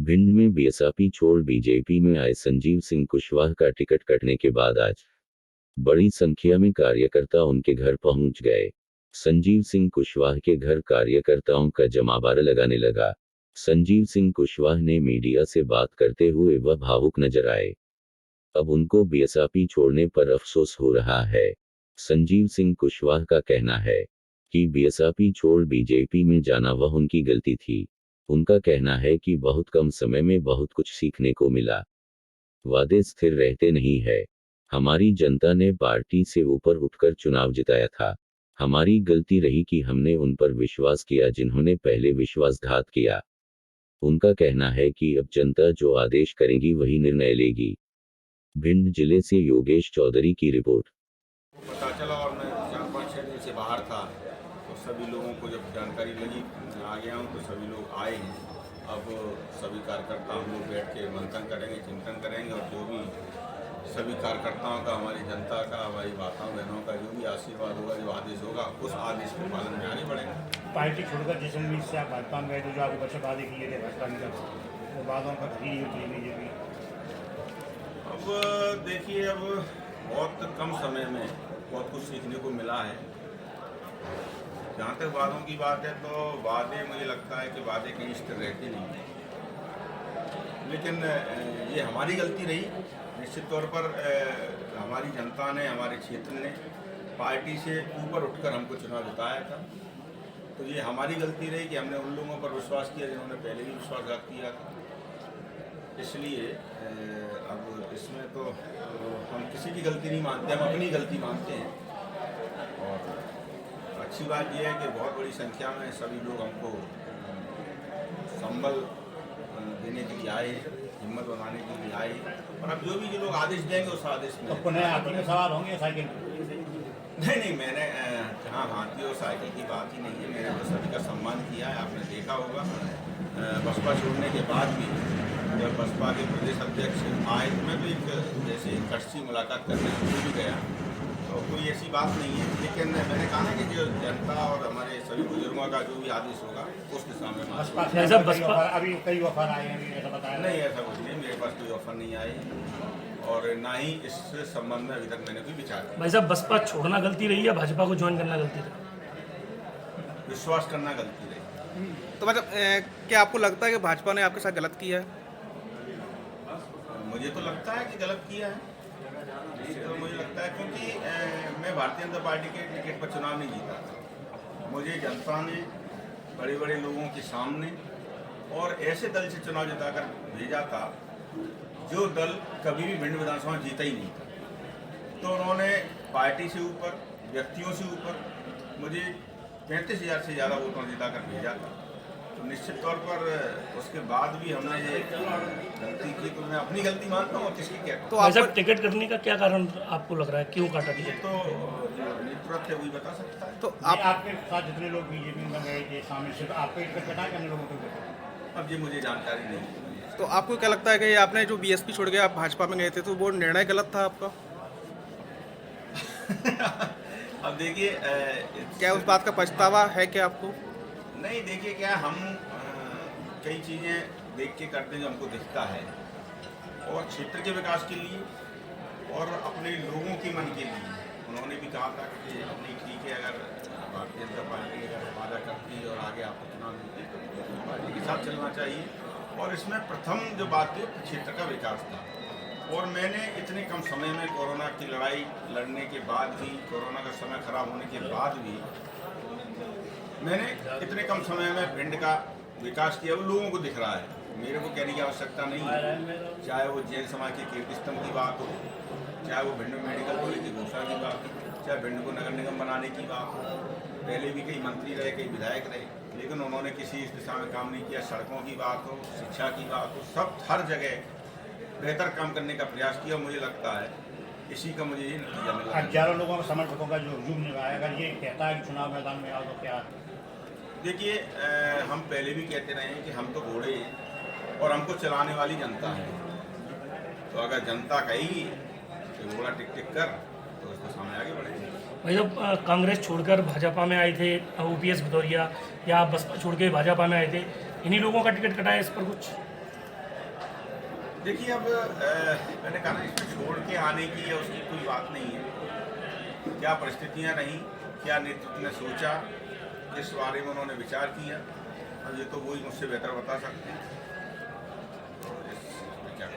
भिंड में बीएसपी छोड़ बीजेपी में आए संजीव सिंह कुशवाहा का टिकट कटने के बाद आज बड़ी संख्या में कार्यकर्ता उनके घर पहुंच गए। संजीव सिंह कुशवाहा के घर कार्यकर्ताओं का जमावड़ा लगाने लगा। संजीव सिंह कुशवाहा ने मीडिया से बात करते हुए वह भावुक नजर आए। अब उनको बीएसपी छोड़ने पर अफसोस हो रहा है। संजीव सिंह कुशवाहा का कहना है कि बीएसपी छोड़ बीजेपी में जाना वह उनकी गलती थी। उनका कहना है कि बहुत कम समय में बहुत कुछ सीखने को मिला। वादे स्थिर रहते नहीं है। हमारी जनता ने पार्टी से ऊपर उठकर चुनाव जिताया था। हमारी गलती रही कि हमने उन पर विश्वास किया जिन्होंने पहले विश्वासघात किया। उनका कहना है कि अब जनता जो आदेश करेगी वही निर्णय लेगी। भिंड जिले से योगेश चौधरी की रिपोर्ट। पता चला और मैं 4-5-6 दिन से बाहर था, तो सभी लोगों को जब जानकारी लगी आ गया हूँ तो सभी लोग आए हैं। अब सभी कार्यकर्ता हम लोग बैठ के मंथन करेंगे, चिंतन करेंगे और जो भी सभी कार्यकर्ताओं का, हमारी जनता का, हमारी माताओं बहनों का जो भी आशीर्वाद होगा, जो आदेश होगा, उस आदेश के पालन में आगे बढ़ेंगे। पार्टी छोड़कर जिस उम्मीद से आप भाजपा में गए थे, जो आपको बच्चे वादे किए थे भाजपा में, वो वादों का खरीद होती है बीजेपी। अब देखिए, अब बहुत कम समय में बहुत कुछ सीखने को मिला है। जहाँ तक वादों की बात है तो वादे, मुझे लगता है कि वादे कहीं स्थिर रहते नहीं हैं, लेकिन ये हमारी गलती रही। निश्चित तौर पर हमारी जनता ने, हमारे क्षेत्र ने पार्टी से ऊपर उठकर हमको चुनाव जिताया था, तो ये हमारी गलती रही कि हमने उन लोगों पर विश्वास किया जिन्होंने पहले भी विश्वासघात किया था। इसलिए अब इसमें तो हम किसी की गलती नहीं मानते, हम अपनी गलती मानते हैं। और अच्छी बात यह है कि बहुत बड़ी संख्या में सभी लोग हमको संबल देने के लिए आए, हिम्मत बनाने के लिए आए, और अब जो भी लोग आदेश देंगे उस आदेश में। तो नए हाथी में सवार होंगे साइकिल? नहीं, मैंने जहाँ हाथी और साइकिल की बात ही नहीं है। मैंने तो सभी का सम्मान किया है। आपने देखा होगा बसपा छोड़ने के बाद भी जब बसपा के प्रदेश अध्यक्ष आए तो मैं तो एक जैसे कटसी मुलाकात करने उनको भी गया, तो कोई ऐसी बात नहीं है। लेकिन मैंने कहा ना कि जो जनता और हमारे सभी बुजुर्गों का जो भी आदेश होगा उस दिशा में बसपा अभी कई ऑफर आए हैं, ऐसा बताया? नहीं, ऐसा कुछ नहीं, मेरे पास कोई ऑफर नहीं आए और ना ही इस संबंध में अभी तक मैंने कोई विचार किया। भाई साहब, बसपा छोड़ना गलती रही या भाजपा को ज्वाइन करना गलती रही? विश्वास करना गलती रही। तो मतलब क्या आपको लगता है कि भाजपा ने आपके साथ गलत किया है? मुझे तो लगता है कि गलत किया है। तो मुझे लगता है क्योंकि मैं भारतीय जनता पार्टी के टिकट पर चुनाव नहीं जीता था। मुझे जनता ने बड़े बड़े लोगों के सामने और ऐसे दल से चुनाव जिताकर भेजा था जो दल कभी भी भिंड विधानसभा जीता ही नहीं था। तो उन्होंने पार्टी से ऊपर, व्यक्तियों से ऊपर मुझे 35,000 से ज़्यादा वोटों जिताकर भेजा था। तो निश्चित तौर पर उसके बाद भी हमने ये गलती की, तो मैं अपनी गलती मानता हूँ और किसकी क्या। तो आप टिकट कटने का क्या कारण आपको लग रहा है, क्यों काटा टिकट? तो नेतृत्व है वही बता सकता है। तो आपके साथ जितने लोग बीजेपी में गए थे शामिल से, तो आपको टिकट कटा करने लोगों को? अब ये मुझे जानकारी नहीं है। तो आपको क्या लगता है कि आपने जो बीएसपी छोड़ के आप भाजपा में गए थे, तो वो निर्णय गलत था आपका? अब देखिए, क्या उस बात का पछतावा है क्या आपको? नहीं, देखिए, क्या हम कई चीज़ें देख के करते हैं जो हमको दिखता है, और क्षेत्र के विकास के लिए और अपने लोगों के मन के लिए। उन्होंने भी कहा था कि नहीं, ठीक है, अगर भारतीय जनता पार्टी अगर वादा करती है और आगे आपको चुनाव मिलती तो पार्टी के साथ चलना चाहिए। और इसमें प्रथम जो बात थी क्षेत्र का विकास था, और मैंने इतने कम समय में कोरोना की लड़ाई लड़ने के बाद भी, कोरोना का समय खराब होने के बाद भी मैंने इतने कम समय में भिंड का विकास किया। वो लोगों को दिख रहा है, मेरे को कहने की आवश्यकता नहीं है। चाहे वो जैन समाज के कीर्ति स्तंभ की बात हो, चाहे वो भिंड में मेडिकल कॉलेज की घोषणा की बात हो, चाहे भिंड को नगर निगम बनाने की बात हो। पहले भी कई मंत्री रहे, कई विधायक रहे, लेकिन उन्होंने किसी इस दिशा में काम नहीं किया। सड़कों की बात हो, शिक्षा की बात हो, सब हर जगह बेहतर काम करने का प्रयास किया। मुझे लगता है इसी का मुझे ये नतीजा मिला। हजारों लोगों का समर्थकों का जो हुजूम निभाया, अगर ये कहता है कि चुनाव मैदान में आओ तो क्या? देखिए, हम पहले भी कहते रहे हैं कि हम तो घोड़े हैं और हमको चलाने वाली जनता है। तो अगर जनता कहेगी कि घोड़ा टिक टिक कर, तो उसके सामने आगे बढ़ेंगे। भाई साहब, कांग्रेस छोड़कर भाजपा में आए थे ओपीएस भदौरिया, या बसपा छोड़ के भाजपा में आए थे, इन्हीं लोगों का टिकट कटा है, इस पर कुछ? देखिए अब मैंने कहा ना, इसमें छोड़ के आने की या उसकी कोई बात नहीं है। क्या परिस्थितियां रहीं, क्या नेतृत्व ने सोचा, इस बारे में उन्होंने विचार किया, और ये तो वही मुझसे बेहतर बता सकते हैं। तो इसमें क्या